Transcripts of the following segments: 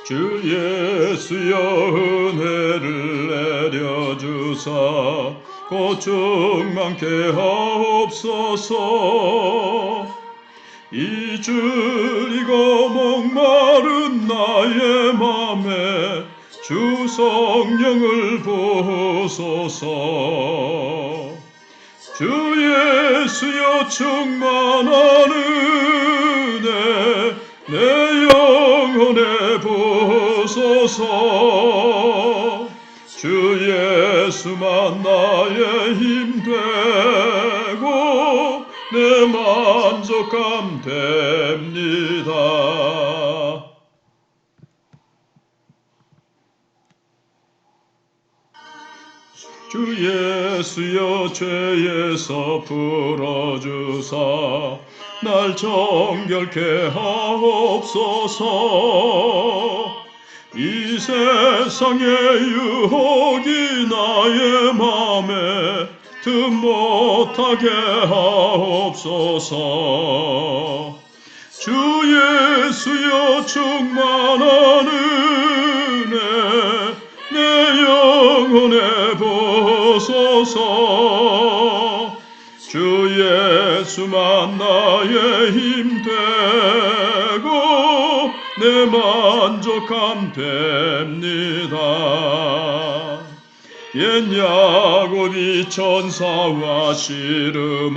주 예수여 은혜를 내려주사 고충 많게 하옵소서. 이주리고 목마른 나의 맘에 주 성령을 부으소서. 주 예수여 충만한 은혜 내 영혼에 부으소서. 주 예수만 나의 힘 되고 내 만족함 됩니다. 주 예수여 죄에서 풀어주사 날 정결케 하옵소서. 이 세상의 유혹이 나의 맘에 틈 못하게 하옵소서. 주 예수여 충만한 은혜 내 영혼에 부으소서. 주 예수만 나의 힘 되고 내 만족함 됩니다. 옛 야곱이 천사와 씨름하던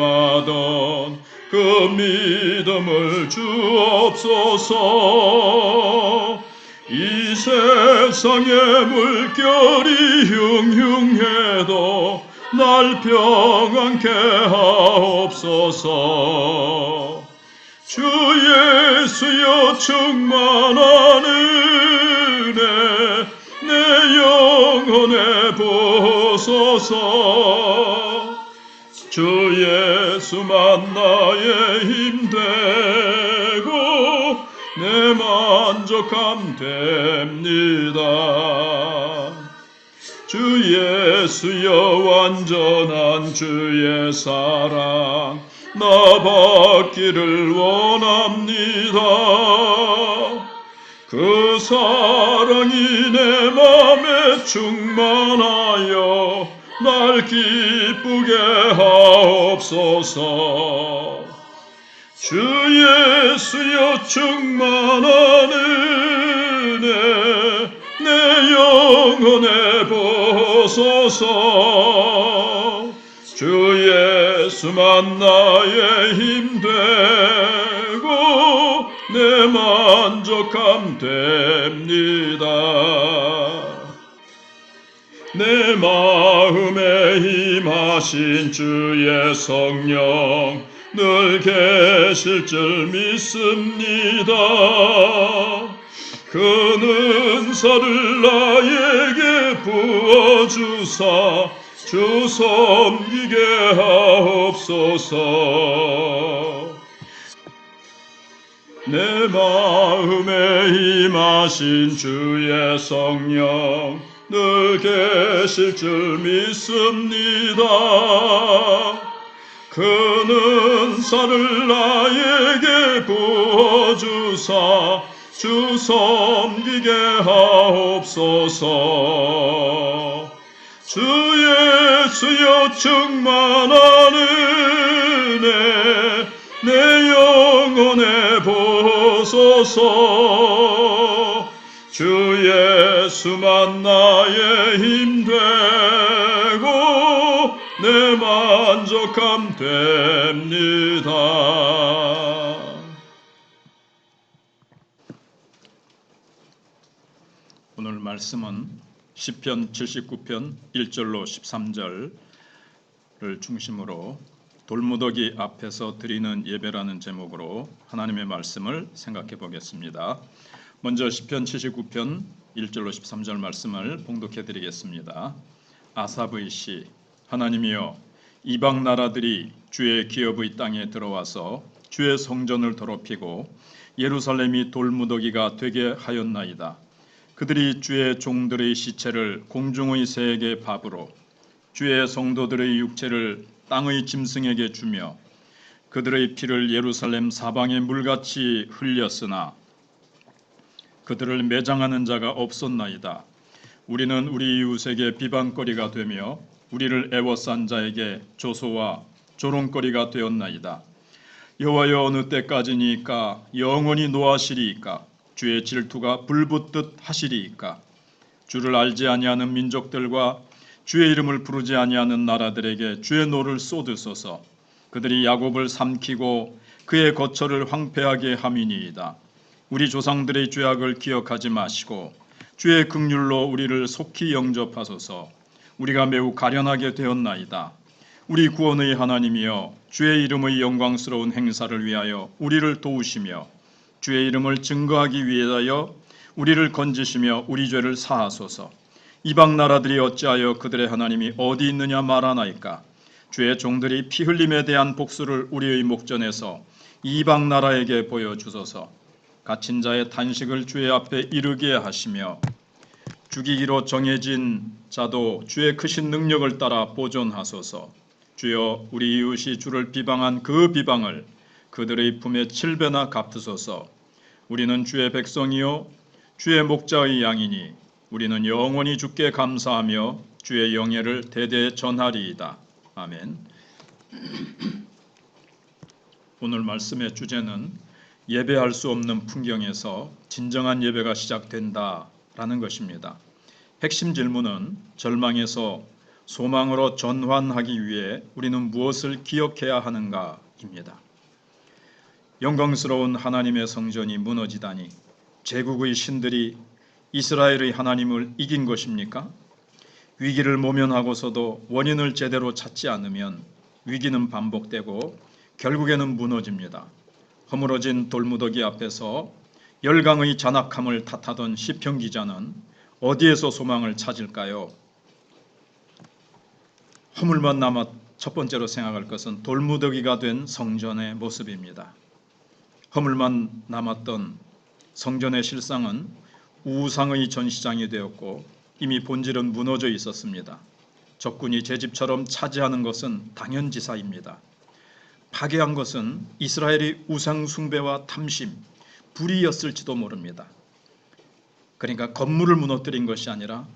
그 믿음을 주옵소서. 이 세상의 물결이 흉흉해도 날 평안케 하옵소서. 주 예수여 충만한 은혜 내 영혼에 부으소서. 주 예수만 나의 힘 되고 내 만족함 됩니다. 주 예수여 완전한 주의 사랑 나 받기를 원합니다. 그 사랑이 내 맘에 충만하여 날 기쁘게 하옵소서. 주 예수여 충만한 은혜 내 영혼에 부으소서. 주 예수만 나의 힘 되고 내 만족함 됩니다. 내 마음에 임하신 주의 성령 늘 계실 줄 믿습니다. 그 은사를 나에게 부어주사 주 섬기게 하옵소서. 내 마음에 임하신 주의 성령 늘 계실 줄 믿습니다. 그 은사를 나에게 부어주사 주 섬기게 하옵소서. 주 예수여 충만한 은혜 내 영혼에 부으소서. 주 예수만 나의 힘 되고 내 만족함 됩니다. 오늘 말씀은 시편 79편 1절로 13절을 중심으로 돌무더기 앞에서 드리는 예배라는 제목으로 하나님의 말씀을 생각해 보겠습니다. 먼저 시편 79편 1절로 13절 말씀을 봉독해 드리겠습니다. 아삽의 시. 하나님이여 이방 나라들이 주의 기업의 땅에 들어와서 주의 성전을 더럽히고 예루살렘이 돌무더기가 되게 하였나이다. 그들이 주의 종들의 시체를 공중의 새에게 밥으로 주의 성도들의 육체를 땅의 짐승에게 주며 그들의 피를 예루살렘 사방에 물같이 흘렸으나 그들을 매장하는 자가 없었나이다. 우리는 우리 이웃에게 비방거리가 되며 우리를 애워싼 자에게 조소와 조롱거리가 되었나이다. 여호와여, 어느 때까지니까 영원히 노하시리이까? 주의 질투가 불붙듯 하시리이까? 주를 알지 아니하는 민족들과 주의 이름을 부르지 아니하는 나라들에게 주의 노를 쏟으소서. 그들이 야곱을 삼키고 그의 거처를 황폐하게 함이니이다. 우리 조상들의 죄악을 기억하지 마시고 주의 긍휼로 우리를 속히 영접하소서. 우리가 매우 가련하게 되었나이다. 우리 구원의 하나님이여, 주의 이름의 영광스러운 행사를 위하여 우리를 도우시며 주의 이름을 증거하기 위하여 우리를 건지시며 우리 죄를 사하소서. 이방 나라들이 어찌하여 그들의 하나님이 어디 있느냐 말하나이까? 주의 종들이 피 흘림에 대한 복수를 우리의 목전에서 이방 나라에게 보여주소서. 갇힌 자의 탄식을 주의 앞에 이르게 하시며 죽이기로 정해진 자도 주의 크신 능력을 따라 보존하소서. 주여, 우리 이웃이 주를 비방한 그 비방을 그들의 품에 7배나 갚으소서. 우리는 주의 백성이요 주의 목자의 양이니 우리는 영원히 주께 감사하며 주의 영예를 대대 전하리이다. 아멘. 오늘 말씀의 주제는 예배할 수 없는 풍경에서 진정한 예배가 시작된다라는 것입니다. 핵심 질문은 절망에서 소망으로 전환하기 위해 우리는 무엇을 기억해야 하는가입니다. 영광스러운 하나님의 성전이 무너지다니 제국의 신들이 이스라엘의 하나님을 이긴 것입니까? 위기를 모면하고서도 원인을 제대로 찾지 않으면 위기는 반복되고 결국에는 무너집니다. 허물어진 돌무더기 앞에서 열강의 잔악함을 탓하던 시편 기자는 어디에서 소망을 찾을까요? 허물만 남아 첫 번째로 생각할 것은 돌무더기가 된 성전의 모습입니다. 허물만 남았던 성전의 실상은 우상의 전시장이 되었고 이미 본질은 무너져 있었습니다. 적군이 제 집처럼 차지하는 것은 당연지사입니다. 파괴한 것은 이스라엘의 우상 숭배와 탐심, 불의였을지도 모릅니다. 그러니까 건물을 무너뜨린 것이 아니라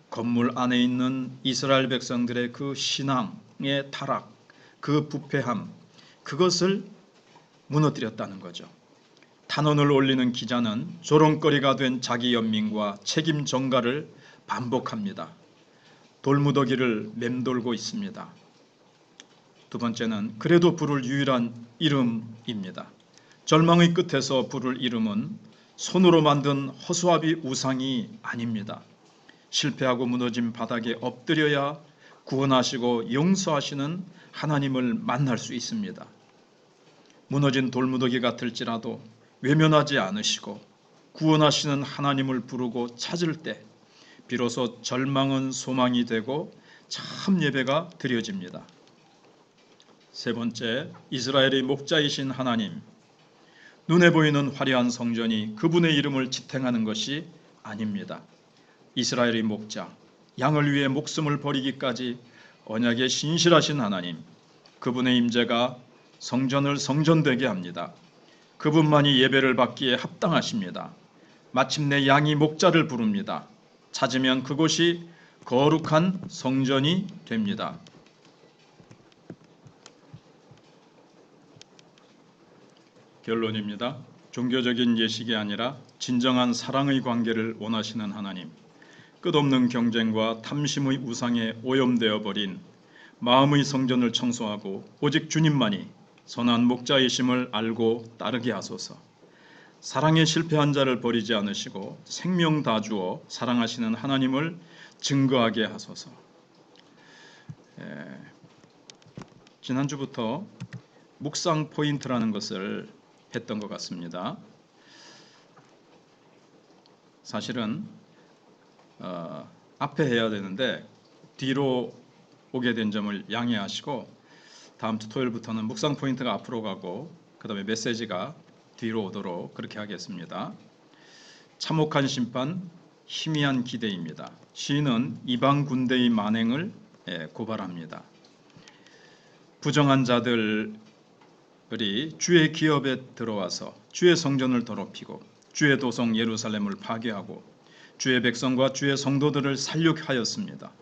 건물 안에 있는 이스라엘 백성들의 그 신앙의 타락, 그 부패함, 그것을 무너뜨렸다는 거죠. 탄원을 올리는 기자는 조롱거리가 된 자기 연민과 책임 전가를 반복합니다. 돌무더기를 맴돌고 있습니다. 두 번째는 그래도 부를 유일한 이름입니다. 절망의 끝에서 부를 이름은 손으로 만든 허수아비 우상이 아닙니다. 실패하고 무너진 바닥에 엎드려야 구원하시고 용서하시는 하나님을 만날 수 있습니다. 무너진 돌무더기 같을지라도 외면하지 않으시고 구원하시는 하나님을 부르고 찾을 때 비로소 절망은 소망이 되고 참 예배가 드려집니다. 세 번째, 이스라엘의 목자이신 하나님. 눈에 보이는 화려한 성전이 그분의 이름을 지탱하는 것이 아닙니다. 이스라엘의 목자, 양을 위해 목숨을 버리기까지 언약에 신실하신 하나님, 그분의 임재가 성전을 성전되게 합니다. 그분만이 예배를 받기에 합당하십니다. 마침내 양이 목자를 부릅니다. 찾으면 그곳이 거룩한 성전이 됩니다. 결론입니다. 종교적인 예식이 아니라 진정한 사랑의 관계를 원하시는 하나님, 끝없는 경쟁과 탐심의 우상에 오염되어 버린 마음의 성전을 청소하고 오직 주님만이 선한 목자이심을 알고 따르게 하소서. 사랑에 실패한 자를 버리지 않으시고 생명 다 주어 사랑하시는 하나님을 증거하게 하소서. 지난주부터 묵상 포인트라는 것을 했던 것 같습니다. 사실은 앞에 해야 되는데 뒤로 오게 된 점을 양해하시고 다음 주 토요일부터는 묵상 포인트가 앞으로 가고 그 다음에 메시지가 뒤로 오도록 그렇게 하겠습니다. 참혹한 심판, 희미한 기대입니다. 시인은 이방 군대의 만행을 고발합니다. 부정한 자들이 주의 기업에 들어와서 주의 성전을 더럽히고 주의 도성 예루살렘을 파괴하고 주의 백성과 주의 성도들을 살육하였습니다.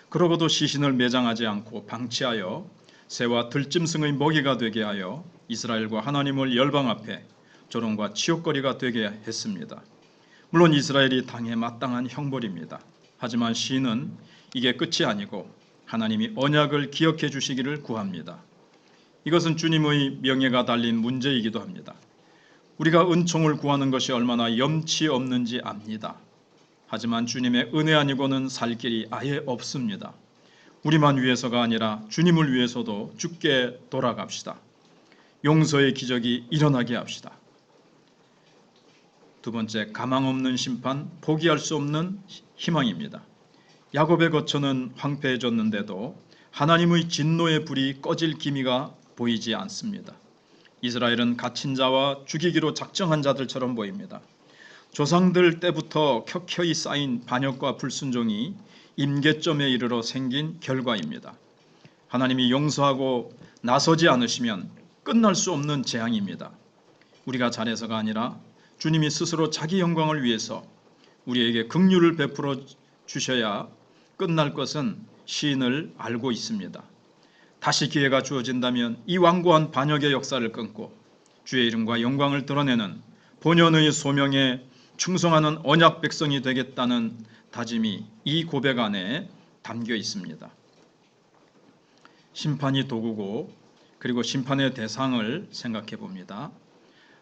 그러고도 시신을 매장하지 않고 방치하여 새와 들짐승의 먹이가 되게 하여 이스라엘과 하나님을 열방 앞에 조롱과 치욕거리가 되게 했습니다. 물론 이스라엘이 당해 마땅한 형벌입니다. 하지만 시인은 이게 끝이 아니고 하나님이 언약을 기억해 주시기를 구합니다. 이것은 주님의 명예가 달린 문제이기도 합니다. 우리가 은총을 구하는 것이 얼마나 염치 없는지 압니다. 하지만 주님의 은혜 아니고는 살 길이 아예 없습니다. 우리만 위해서가 아니라 주님을 위해서도 주께 돌아갑시다. 용서의 기적이 일어나게 합시다. 두 번째, 가망 없는 심판, 포기할 수 없는 희망입니다. 야곱의 거처는 황폐해졌는데도 하나님의 진노의 불이 꺼질 기미가 보이지 않습니다. 이스라엘은 갇힌 자와 죽이기로 작정한 자들처럼 보입니다. 조상들 때부터 켜켜이 쌓인 반역과 불순종이 임계점에 이르러 생긴 결과입니다. 하나님이 용서하고 나서지 않으시면 끝날 수 없는 재앙입니다. 우리가 잘해서가 아니라 주님이 스스로 자기 영광을 위해서 우리에게 긍휼을 베풀어 주셔야 끝날 것은 시인을 알고 있습니다. 다시 기회가 주어진다면 이 완고한 반역의 역사를 끊고 주의 이름과 영광을 드러내는 본연의 소명에 충성하는 언약 백성이 되겠다는 다짐이 이 고백 안에 담겨 있습니다. 심판이 도구고 그리고 심판의 대상을 생각해 봅니다.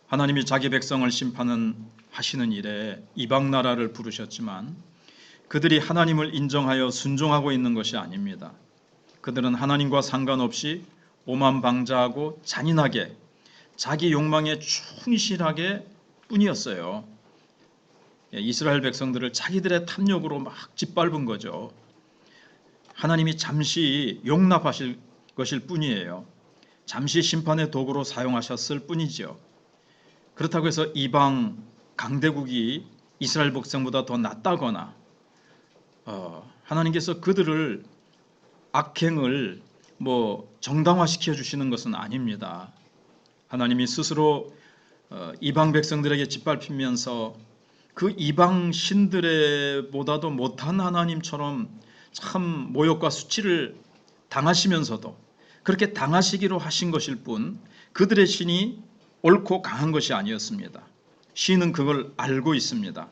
하나님이 자기 백성을 심판하시는 일에 이방 나라를 부르셨지만 그들이 하나님을 인정하여 순종하고 있는 것이 아닙니다. 그들은 하나님과 상관없이 오만방자하고 잔인하게 자기 욕망에 충실하게 뿐이었어요. 이스라엘 백성들을 자기들의 탐욕으로 막 짓밟은 거죠. 하나님이 잠시 용납하실 것일 뿐이에요. 잠시 심판의 도구로 사용하셨을 뿐이죠. 그렇다고 해서 이방 강대국이 이스라엘 백성보다 더 낫다거나 하나님께서 그들을 악행을 정당화시켜 주시는 것은 아닙니다. 하나님이 스스로 이방 백성들에게 짓밟히면서 그 이방 신들보다도 못한 하나님처럼 참 모욕과 수치를 당하시면서도 그렇게 당하시기로 하신 것일 뿐 그들의 신이 옳고 강한 것이 아니었습니다. 시인은 그걸 알고 있습니다.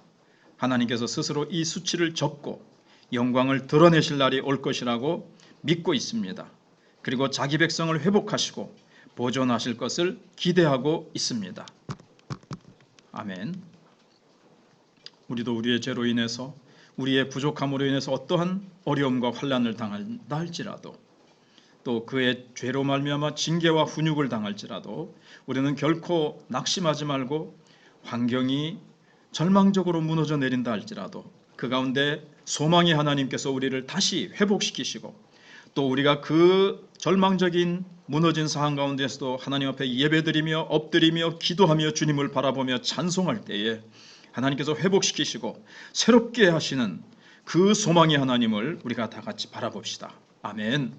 하나님께서 스스로 이 수치를 접고 영광을 드러내실 날이 올 것이라고 믿고 있습니다. 그리고 자기 백성을 회복하시고 보존하실 것을 기대하고 있습니다. 아멘. 우리도 우리의 죄로 인해서 우리의 부족함으로 인해서 어떠한 어려움과 환난을 당한다 할지라도 또 그의 죄로 말미암아 징계와 훈육을 당할지라도 우리는 결코 낙심하지 말고 환경이 절망적으로 무너져 내린다 할지라도 그 가운데 소망의 하나님께서 우리를 다시 회복시키시고 또 우리가 그 절망적인 무너진 상황 가운데서도 하나님 앞에 예배드리며 엎드리며 기도하며 주님을 바라보며 찬송할 때에 하나님께서 회복시키시고 새롭게 하시는 그 소망의 하나님을 우리가 다 같이 바라봅시다. 아멘.